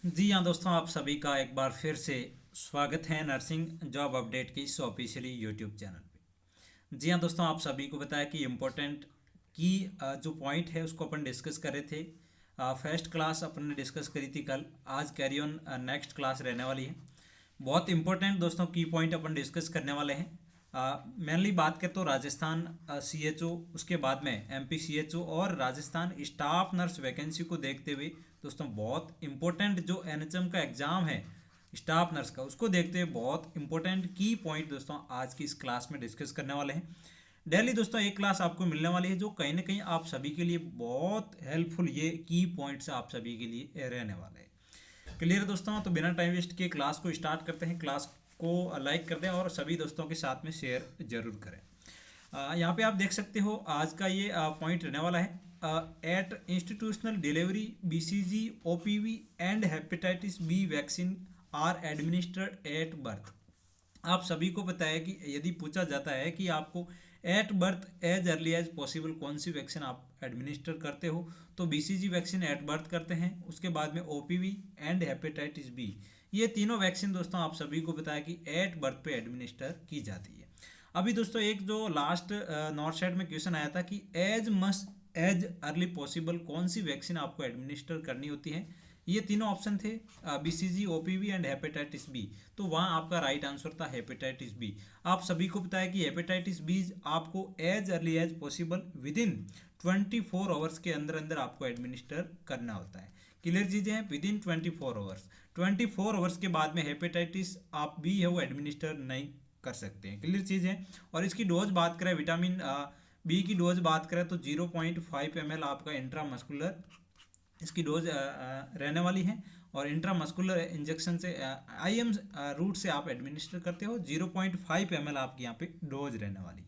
जी हाँ दोस्तों, आप सभी का एक बार फिर से स्वागत है नर्सिंग जॉब अपडेट की इस ऑफिशियली यूट्यूब चैनल पे। जी हाँ दोस्तों, आप सभी को बताया कि इम्पोर्टेंट की जो पॉइंट है उसको अपन डिस्कस कर रहे थे। फर्स्ट क्लास अपन ने डिस्कस करी थी कल। आज कैरी ऑन नेक्स्ट क्लास रहने वाली है। बहुत इंपॉर्टेंट दोस्तों की पॉइंट अपन डिस्कस करने वाले हैं। मेनली बात करें तो राजस्थान CHO, उसके बाद में MP CHO और राजस्थान स्टाफ नर्स वैकेंसी को देखते हुए दोस्तों बहुत इंपॉर्टेंट जो NHM का एग्ज़ाम है स्टाफ नर्स का, उसको देखते हुए बहुत इंपॉर्टेंट की पॉइंट दोस्तों आज की इस क्लास में डिस्कस करने वाले हैं। डेली दोस्तों एक क्लास आपको मिलने वाली है जो कहीं ना कहीं आप सभी के लिए बहुत हेल्पफुल, ये की पॉइंट्स आप सभी के लिए रहने वाले हैं। क्लियर है दोस्तों, तो बिना टाइम वेस्ट किए क्लास को स्टार्ट करते हैं। क्लास को लाइक कर दें और सभी दोस्तों के साथ में शेयर जरूर करें। यहाँ पे आप देख सकते हो आज का ये पॉइंट रहने वाला है। At institutional delivery BCG OPV and hepatitis B vaccine are administered at birth. आप सभी को पता है कि यदि पूछा जाता है कि आपको at birth as early as possible कौन सी वैक्सीन आप एडमिनिस्टर करते हो, तो BCG वैक्सीन एट बर्थ करते हैं। उसके बाद में OPV एंड हेपेटाइटिस बी, ये तीनों वैक्सीन दोस्तों आप सभी को पता है कि एट बर्थ पे एडमिनिस्टर की जाती है। अभी दोस्तों एक जो लास्ट नॉर्थ साइड में क्वेश्चन आया था कि एज अर्ली पॉसिबल कौन सी वैक्सीन आपको एडमिनिस्टर करनी होती है, ये तीनों ऑप्शन थे BCG OPV and hepatitis B. तो वहाँ आपका राइट आंसर था हेपेटाइटिस बी। आप सभी को पता है कि हेपेटाइटिस बी आपको as early as possible within 24 hours के अंदर अंदर आपको एडमिनिस्टर करना होता है। क्लियर चीज़ें हैं, विद इन 24 आवर्स। 24 आवर्स के बाद में हेपेटाइटिस आप बी है वो एडमिनिस्टर नहीं कर सकते हैं। क्लियर चीज़ है। और इसकी डोज बात करें, विटामिन बी की डोज बात करें तो 0.5 ml आपका इंट्रामस्कुलर इसकी डोज रहने वाली है। और इंट्रामस्कुलर इंजेक्शन से IM रूट से आप एडमिनिस्टर करते हो। 0.5 ml आपकी यहाँ पे डोज रहने वाली।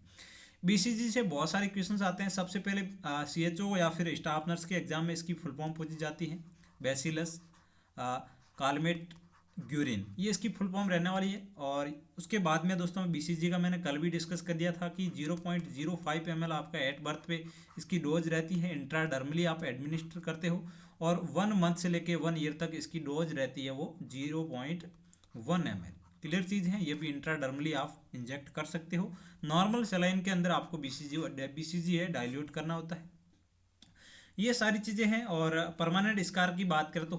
BCG से बहुत सारे क्वेश्चंस आते हैं। सबसे पहले CHO या फिर स्टाफ नर्स के एग्जाम में इसकी फुल फॉर्म पूछी जाती है, बैसिलस कालमेट ग्यूरिन, ये इसकी फुल फॉर्म रहने वाली है। और उसके बाद में दोस्तों BCG का मैंने कल भी डिस्कस कर दिया था कि 0.05 ml आपका एट बर्थ पे इसकी डोज रहती है, इंट्राडर्मली आप एडमिनिस्टर करते हो। और 1 मंथ से लेके 1 ईयर तक इसकी डोज रहती है वो 0.1 ml। क्लियर चीज़ है, ये भी इंट्राडर्मली आप इंजेक्ट कर सकते हो। नॉर्मल सलाइन के अंदर आपको BCG है डाइल्यूट करना होता है। ये सारी चीज़ें हैं। और परमानेंट स्कार की बात करें तो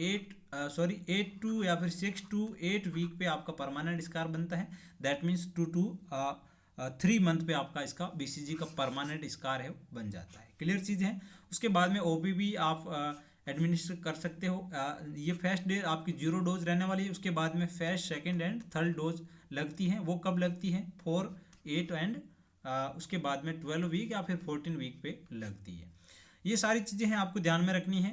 8 टू या फिर 6 to 8 वीक पे आपका परमानेंट स्कार बनता है। दैट मीन्स 2 to 3 मंथ पे आपका इसका BCG का परमानेंट स्कार है बन जाता है। क्लियर चीज़ है। उसके बाद में OPV आप एडमिनिस्टर कर सकते हो। ये फर्स्ट डे आपकी 0 डोज रहने वाली है। उसके बाद में first, second and third dose लगती है। वो कब लगती है? 4, 8 एंड उसके बाद में 12 वीक या फिर 14 वीक पे लगती है। ये सारी चीज़ें हैं आपको ध्यान में रखनी है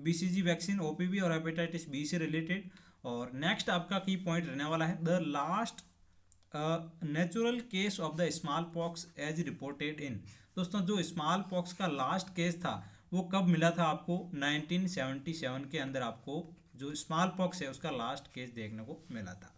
BCG वैक्सीन, OPV और हेपेटाइटिस बी से रिलेटेड। और नेक्स्ट आपका की पॉइंट रहने वाला है the last natural case of the smallpox as reported in. दोस्तों जो स्मॉल पॉक्स का लास्ट केस था वो कब मिला था आपको? 1977 के अंदर आपको जो स्मॉल पॉक्स है उसका लास्ट केस देखने को मिला था।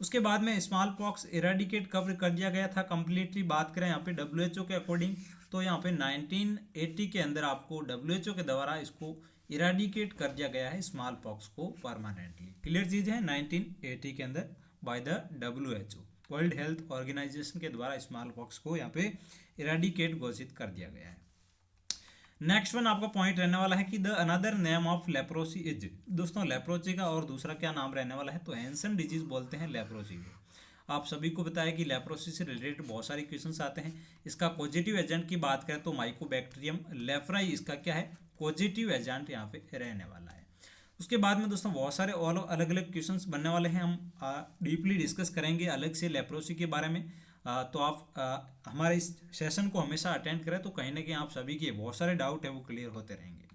उसके बाद में स्मॉल पॉक्स इरेडिकेट कब कर दिया गया था कंप्लीटली? बात करें यहाँ पे WHO के अकॉर्डिंग तो यहाँ पे 1980 के अंदर आपको WHO के द्वारा इसको इरेडिकेट कर दिया गया है स्मॉल पॉक्स को परमानेंटली। क्लियर चीज़ है, 1980 के अंदर by the WHO, World Health Organization के द्वारा स्मॉल पॉक्स को यहाँ पे इरेडिकेट घोषित कर दिया गया है। नेक्स्ट वन आपका पॉइंट रहने वाला है कि the another name of leprosy is. दोस्तों लेप्रोसी का और दूसरा क्या नाम रहने वाला है? तो हैंसन डिजीज बोलते हैं लेप्रोसी को। आप सभी को पता है कि लेप्रोसी से रिलेटेड बहुत सारे क्वेश्चंस आते हैं। इसका पॉजिटिव एजेंट की बात करें तो माइकोबैक्टीरियम लेप्राई इसका क्या है? पॉजिटिव एजेंट यहाँ पे रहने वाला है। उसके बाद में दोस्तों बहुत सारे और अलग अलग क्वेश्चंस बनने वाले हैं। हम डीपली डिस्कस करेंगे अलग से लेप्रोसी के बारे में। तो आप हमारे इस सेशन को हमेशा अटेंड करें तो कहीं ना कहीं आप सभी के बहुत सारे डाउट है वो क्लियर होते रहेंगे।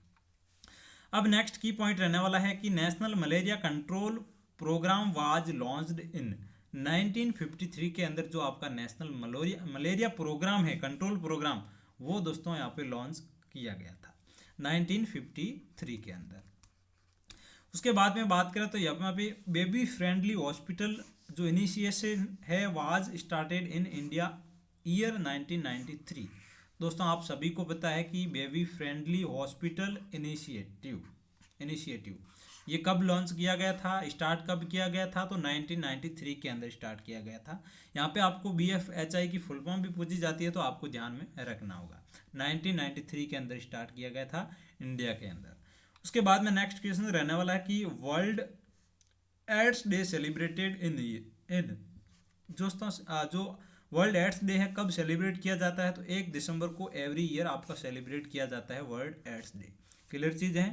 अब नेक्स्ट की पॉइंट रहने वाला है कि National Malaria Control Programme was launched in 1953 के अंदर जो आपका नेशनल मलेरिया प्रोग्राम है, कंट्रोल प्रोग्राम, वो दोस्तों यहाँ पे लॉन्च किया गया था 1953 के अंदर। उसके बाद में बात करें तो यहाँ पे बेबी फ्रेंडली हॉस्पिटल जो इनिशिएशन है was started in India year 1993। दोस्तों आप सभी को पता है कि बेबी फ्रेंडली हॉस्पिटल इनिशिएटिव, ये कब लॉन्च किया गया था, स्टार्ट कब किया गया था, तो 1993 के अंदर स्टार्ट किया गया था। यहाँ पे आपको BFHI की फुल फॉर्म भी पूछी जाती है तो आपको ध्यान में रखना होगा। 1993 के अंदर स्टार्ट किया गया था इंडिया के अंदर। उसके बाद में नेक्स्ट क्वेश्चन रहने वाला है कि World AIDS Day celebrated in दोस्तों जो वर्ल्ड एड्स डे है कब सेलिब्रेट किया जाता है, तो 1 दिसंबर को एवरी ईयर आपका सेलिब्रेट किया जाता है वर्ल्ड एड्स डे। क्लियर चीज है।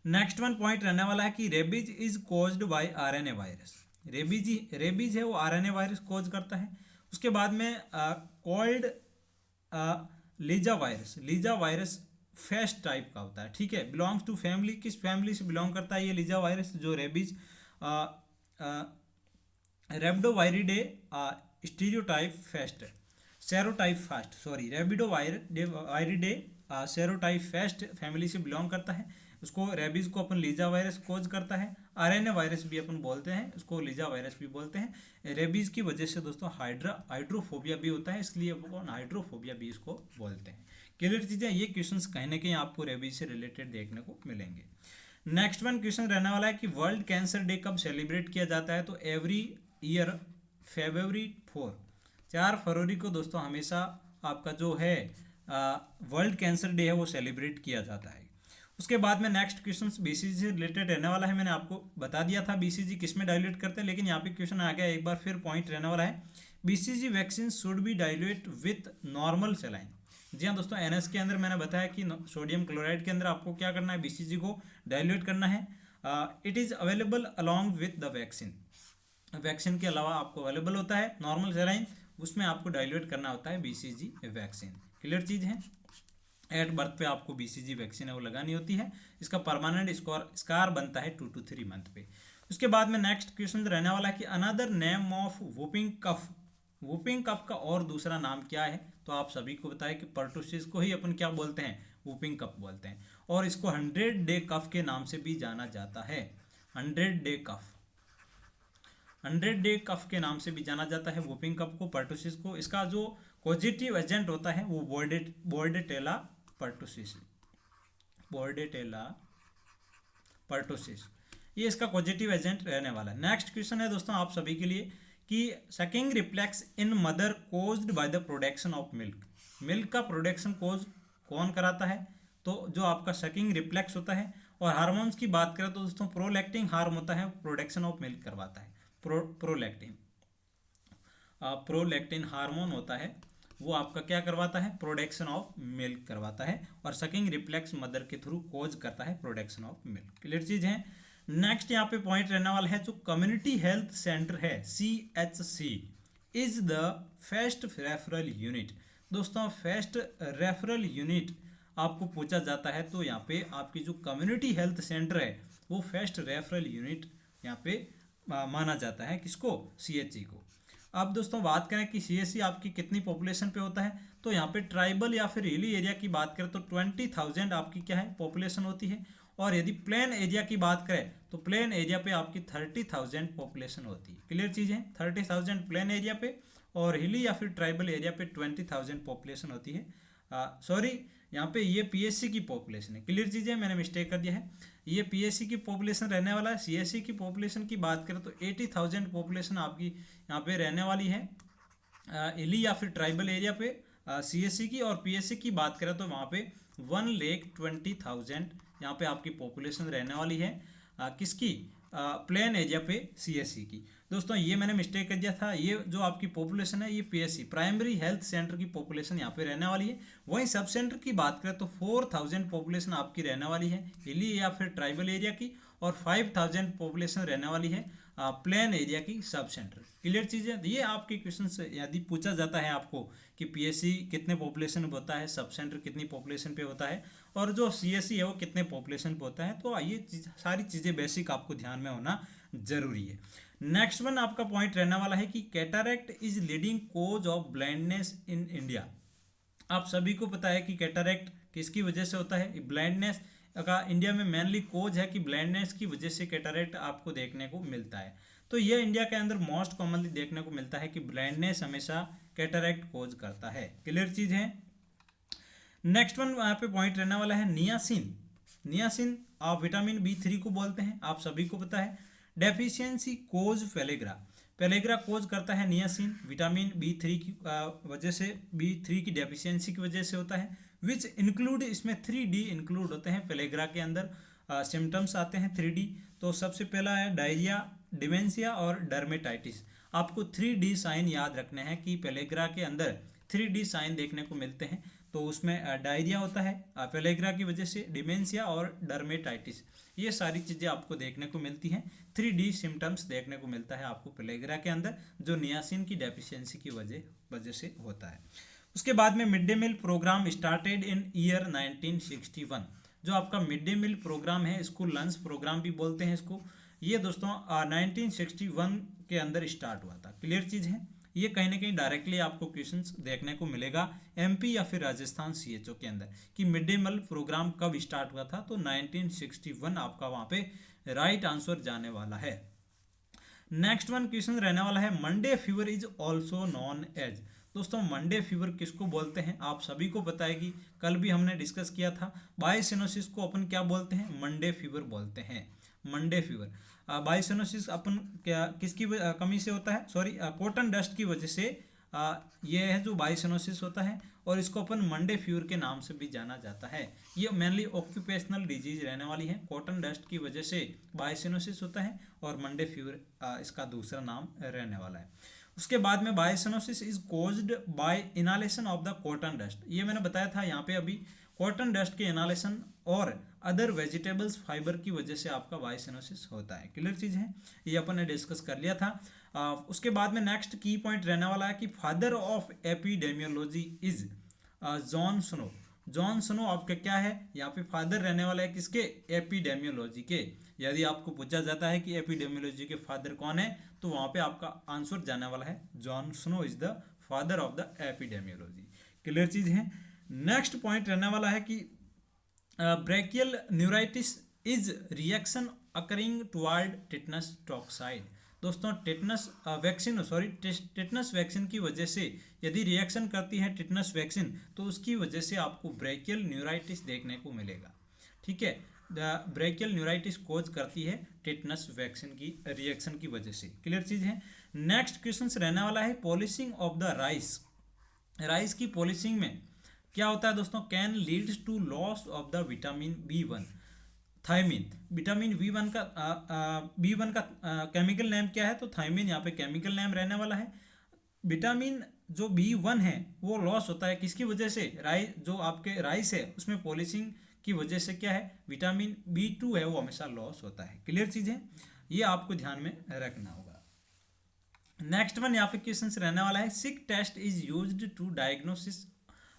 नेक्स्ट वन पॉइंट रहने वाला है कि rabies is caused by RNA virus. Rabies है वो RNA वायरस कॉज करता है। उसके बाद में called lyssa virus first type का होता है, ठीक है, बिलोंग्स टू फैमिली, किस फैमिली से बिलोंग करता है ये लीजा वायरस जो rabies, Rhabdoviridae stereotype first serotype fast sorry Rhabdoviridae serotype first family से बिलोंग करता है। उसको रेबीज को अपन लीजा वायरस कोज करता है। RNA वायरस भी अपन बोलते हैं, उसको लीजा वायरस भी बोलते हैं। रेबीज की वजह से दोस्तों हाइड्रोफोबिया भी होता है, इसलिए अपन हाइड्रोफोबिया भी इसको बोलते हैं। क्लियर चीज़ें, ये क्वेश्चंस कहीं ना कहीं आपको रेबीज से रिलेटेड देखने को मिलेंगे। नेक्स्ट वन क्वेश्चन रहने वाला है कि वर्ल्ड कैंसर डे कब सेलिब्रेट किया जाता है, तो एवरी ईयर February 4 फरवरी को दोस्तों हमेशा आपका जो है वर्ल्ड कैंसर डे है वो सेलिब्रेट किया जाता है। उसके बाद में नेक्स्ट क्वेश्चन BCG से रिलेटेड रहने वाला है। मैंने आपको बता दिया था BCG किस में डाइल्यूट करते हैं, लेकिन यहाँ पे क्वेश्चन आ गया एक बार फिर पॉइंट रहने वाला है, BCG vaccine should be dilute with normal saline. जी हाँ दोस्तों, NS के अंदर मैंने बताया कि सोडियम क्लोराइड के अंदर आपको क्या करना है, BCG को डाइल्यूट करना है। It is available along with the vaccine, vaccine के अलावा आपको अवेलेबल होता है नॉर्मल सेलाइन, उसमें आपको डाइल्यूट करना होता है BCG वैक्सीन। क्लियर चीज़ है। एट बर्थ पे आपको BCG वैक्सीन है वो लगानी होती है। इसका परमानेंट स्कार बनता है 2 to 3 मंथ पे। उसके बाद में नेक्स्ट क्वेश्चन रहने वाला है कि another name of whooping cough, whooping cough का और दूसरा नाम क्या है, तो आप सभी को बताएं कि पर्टुसिस को ही अपन क्या बोलते हैं, वूपिंग कफ बोलते हैं, और इसको 100 डे कफ के नाम से भी जाना जाता है। 100 डे कफ, 100 डे कफ के नाम से भी जाना जाता है वूपिंग कफ को, पर्टुसिस को। इसका जो पॉजिटिव एजेंट होता है वो बोर्डेटेला पर्टुसिस, ये इसका पॉजिटिव एजेंट रहने वाला है। नेक्स्ट क्वेश्चन है दोस्तों आप सभी के लिए कि sucking reflex in mother caused by the production of milk, milk का प्रोडक्शन कौन कराता है, तो जो आपका सकिंग रिफ्लेक्स होता है। और हार्मोन्स की बात करें तो दोस्तों प्रोलैक्टिन हार्मोन होता है, प्रोडक्शन ऑफ मिल्क करवाता है। प्रोलैक्टिन हार्मोन होता है वो आपका क्या करवाता है, प्रोडक्शन ऑफ मिल्क करवाता है, और सकिंग रिफ्लेक्स मदर के थ्रू कोज करता है प्रोडक्शन ऑफ मिल्क। क्लियर चीज है। नेक्स्ट यहाँ पे पॉइंट रहने वाला है जो कम्युनिटी हेल्थ सेंटर है CHC is the first referral unit. दोस्तों फर्स्ट रेफरल यूनिट आपको पूछा जाता है, तो यहाँ पे आपकी जो कम्युनिटी हेल्थ सेंटर है वो फर्स्ट रेफरल यूनिट यहाँ पे माना जाता है, किसको, CHC को। अब दोस्तों बात करें कि CHC आपकी कितनी पॉपुलेशन पे होता है, तो यहाँ पे ट्राइबल या फिर हिली एरिया की बात करें तो 20,000 आपकी क्या है पॉपुलेशन होती है, और यदि प्लेन एरिया की बात करें तो प्लेन एरिया पे आपकी 30,000 पॉपुलेशन होती है। क्लियर चीज़ है, 30,000 प्लेन एरिया पे, और हिली या फिर ट्राइबल एरिया पे 20,000 पॉपुलेशन होती है। सॉरी, यहाँ पे ये PSC की पॉपुलेशन है। क्लियर चीज़ है, मैंने मिस्टेक कर दिया है, ये PSC की पॉपुलेशन रहने वाला है। CHC की पॉपुलेशन की बात करें तो 80,000 पॉपुलेशन आपकी यहाँ पे रहने वाली है हिली या फिर ट्राइबल एरिया पे CHC की, और PSC की बात करें तो वहाँ पे 1,20,000 यहाँ पे आपकी पॉपुलेशन रहने वाली है किसकी, प्लेन एरिया पे CHC की। दोस्तों ये मैंने मिस्टेक कर दिया था, ये जो आपकी पॉपुलेशन है ये PSC प्राइमरी हेल्थ सेंटर की पॉपुलेशन यहाँ पे रहने वाली है। वहीं सब सेंटर की बात करें तो 4,000 पॉपुलेशन आपकी रहने वाली है हिली या फिर ट्राइबल एरिया की, और 5,000 पॉपुलेशन रहने वाली है प्लेन एरिया की सब सेंटर। क्लियर चीज़ें, ये आपके क्वेश्चन से यदि पूछा जाता है आपको कि PSC कितने पॉपुलेशन पे होता है, सब सेंटर कितनी पॉपुलेशन पे होता है, और जो CHC है वो कितने पॉपुलेशन पे होता है, तो ये सारी चीज़ें बेसिक आपको ध्यान में होना जरूरी है। नेक्स्ट वन आपका पॉइंट रहने वाला है कि cataract is leading cause of blindness in India. आप सभी को पता है कि कैटरैक्ट किसकी वजह से होता है, ब्लाइंडनेस का इंडिया में मेनली कोज है कि ब्लाइंडनेस की वजह से कैटरैक्ट आपको देखने को मिलता है। तो ये इंडिया के अंदर मोस्ट कॉमनली देखने को मिलता है कि ब्लाइंडनेस हमेशा कैटरैक्ट कोज करता है। क्लियर चीज है। नेक्स्ट वन यहाँ पे पॉइंट रहने वाला है नियासिन। नियासिन आप विटामिन B3 को बोलते हैं, आप सभी को पता है। डेफिशिएंसी कोज पेलेग्रा, पेलेग्रा कोज करता है नियासिन, विटामिन B3 की वजह से, B3 की डेफिशिएंसी की वजह से होता है। विच इंक्लूड, इसमें 3D इंक्लूड होते हैं पेलेग्रा के अंदर, सिम्टम्स आते हैं 3D। तो सबसे पहला है डायरिया, डिमेंशिया और डर्मेटाइटिस। आपको 3D साइन याद रखने हैं कि पेलेग्रा के अंदर 3D साइन देखने को मिलते हैं। तो उसमें डायरिया होता है पेलेग्रा की वजह से, डिमेंशिया और डर्मेटाइटिस, ये सारी चीज़ें आपको देखने को मिलती हैं। 3D सिम्टम्स देखने को मिलता है आपको पेलेग्रा के अंदर, जो नियासिन की डेफिशिएंसी की वजह से होता है। उसके बाद में mid day meal programme started in year 1961। जो आपका मिड डे मील प्रोग्राम है, स्कूल लंच प्रोग्राम भी बोलते हैं इसको, ये दोस्तों 1961 के अंदर स्टार्ट हुआ था। क्लियर चीज़ है, ये कहीं ना कहीं डायरेक्टली आपको क्वेश्चंस देखने को मिलेगा MP या फिर राजस्थान CHO के अंदर कि मिड डे मील प्रोग्राम कब स्टार्ट हुआ था। तो 1961 आपका वहाँ पे राइट आंसर जाने वाला है। नेक्स्ट वन क्वेश्चन रहने वाला है, Monday fever is also known as. दोस्तों मंडे फीवर किसको बोलते हैं, आप सभी को पता है कि कल भी हमने डिस्कस किया था। बायोसिनोसिस को अपन क्या बोलते हैं, मंडे फीवर बोलते हैं। मंडे फीवर बायोसिनोसिस अपन क्या किसकी कमी से होता है, सॉरी कॉटन डस्ट की वजह से ये है जो बायोसिनोसिस होता है, और इसको अपन मंडे फीवर के नाम से भी जाना जाता है। ये मेनली ऑक्यूपेशनल डिजीज रहने वाली है, कॉटन डस्ट की वजह से बायोसिनोसिस होता है, और मंडे फीवर इसका दूसरा नाम रहने वाला है। उसके बाद में byssinosis is caused by inhalation of the cotton dust. ये मैंने बताया था यहाँ पे अभी, कॉटन डस्ट के इनहालेशन और अदर वेजिटेबल्स फाइबर की वजह से आपका बायोसिनोसिस होता है। क्लियर चीज़ है, ये अपन ने डिस्कस कर लिया था। उसके बाद में नेक्स्ट की पॉइंट रहने वाला है कि father of epidemiology is Jon Snow. Jon Snow आपका क्या है, यहाँ पे फादर रहने वाला है किसके, एपिडेमियोलॉजी के। यदि आपको पूछा जाता है कि एपिडेमियोलॉजी के फादर कौन है, तो वहाँ पे आपका आंसर जाने वाला है John Snow is the father of the epidemiology. Clear चीज़ है। नेक्स्ट पॉइंट रहने वाला है कि brachial neuritis is reaction occurring toward tetanus toxoid. दोस्तों tetanus vaccine, sorry tetanus vaccine की वजह से यदि रिएक्शन करती है टिटनस वैक्सीन, तो उसकी वजह से आपको ब्रेकियल न्यूराइटिस देखने को मिलेगा। ठीक है, ब्रेकियल न्यूराइटिस कोज करती है टिटनस वैक्सीन की रिएक्शन की वजह से। क्लियर चीज़ है। नेक्स्ट क्वेश्चन रहने वाला है polishing of the rice. Rice की पॉलिशिंग में क्या होता है दोस्तों, can leads to loss of the vitamin B1 thiamine. Vitamin B1 का केमिकल नेम क्या है, तो थायमिन यहाँ पे केमिकल नेम रहने वाला है। विटामिन जो B1 है वो लॉस होता है किसकी वजह से, राइस, जो आपके राइस है उसमें पॉलिशिंग की वजह से क्या है, विटामिन B2 है वो हमेशा लॉस होता है। क्लियर चीज़ है, ये आपको ध्यान में रखना होगा। नेक्स्ट वन यहाँ पे क्वेश्चन रहने वाला है, Schick test is used to diagnosis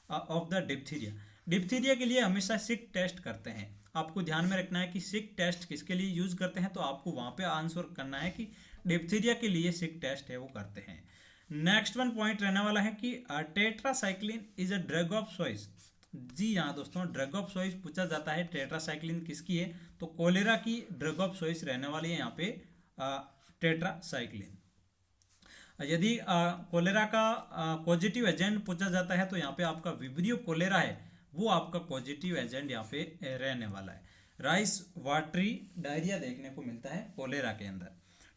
of the diphtheria. Diphtheria के लिए हमेशा सिक टेस्ट करते हैं। आपको ध्यान में रखना है कि सिक टेस्ट किसके लिए यूज करते हैं, तो आपको वहाँ पे आंसर करना है कि डिप्थीरिया के लिए सिक टेस्ट है वो करते हैं। नेक्स्ट वन पॉइंट रहने वाला है कि tetracycline is a drug of choice. जी हाँ दोस्तों, ड्रग ऑफ चॉइस पूछा जाता है, टेट्रासाइक्लिन किसकी है, तो कोलेरा की ड्रग ऑफ चॉइस रहने वाली है यहाँ पे टेट्रासाइक्लिन। यदि कोलेरा का पॉजिटिव एजेंट पूछा जाता है, तो यहाँ पे आपका विब्रियो कोलेरा है वो आपका पॉजिटिव एजेंट यहाँ पे रहने वाला है। राइस वाटरी डायरिया देखने को मिलता है कोलेरा के अंदर।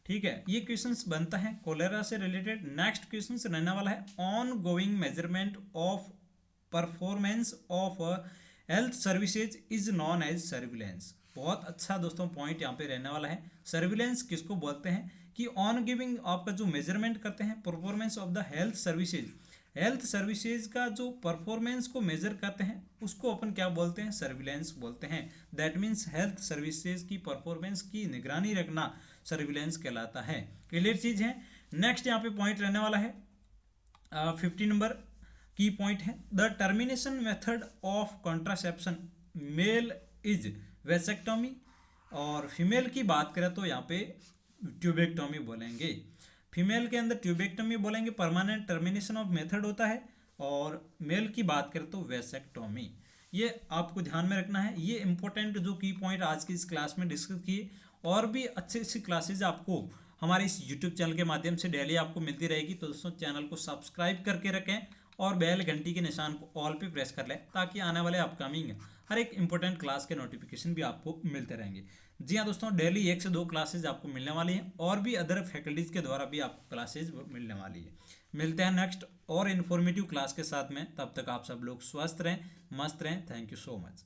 ठीक है, ये क्वेश्चंस बनता है कोलेरा से रिलेटेड। नेक्स्ट क्वेश्चंस रहने वाला है, ongoing measurement of performance of health services is known as surveillance. बहुत अच्छा दोस्तों पॉइंट यहाँ पे रहने वाला है। सर्विलेंस किसको बोलते हैं, कि ऑन गिविंग आपका जो मेजरमेंट करते हैं performance of the health services, health services का जो परफॉर्मेंस को मेजर करते हैं उसको अपन क्या बोलते हैं, सर्विलेंस बोलते हैं। दैट मीन्स हेल्थ सर्विसेज की परफॉर्मेंस की निगरानी रखना सर्विलेंस कहलाता है। क्लियर चीज है। नेक्स्ट यहाँ पे पॉइंट रहने वाला है 50 नंबर की पॉइंट है, the termination method of contraception male is vasectomy, और फीमेल की बात करें तो यहाँ पे ट्यूबेक्टोमी बोलेंगे। फीमेल के अंदर ट्यूबेक्टोमी बोलेंगे, परमानेंट टर्मिनेशन ऑफ मेथड होता है, और मेल की बात करें तो वेसेक्टोमी। ये आपको ध्यान में रखना है। ये इंपॉर्टेंट जो की पॉइंट आज की इस क्लास में डिस्कस किए, और भी अच्छी अच्छी क्लासेज आपको हमारे इस यूट्यूब चैनल के माध्यम से डेली आपको मिलती रहेगी। तो दोस्तों चैनल को सब्सक्राइब करके रखें और बेल घंटी के निशान को ऑल पे प्रेस कर लें, ताकि आने वाले अपकमिंग हर एक इंपॉर्टेंट क्लास के नोटिफिकेशन भी आपको मिलते रहेंगे। जी हाँ दोस्तों, डेली 1 से 2 क्लासेज आपको मिलने वाली हैं और भी अदर फैकल्टीज़ के द्वारा भी आपको क्लासेज मिलने वाली है। मिलते हैं नेक्स्ट और इन्फॉर्मेटिव क्लास के साथ में, तब तक आप सब लोग स्वस्थ रहें, मस्त रहें। Thank you so much.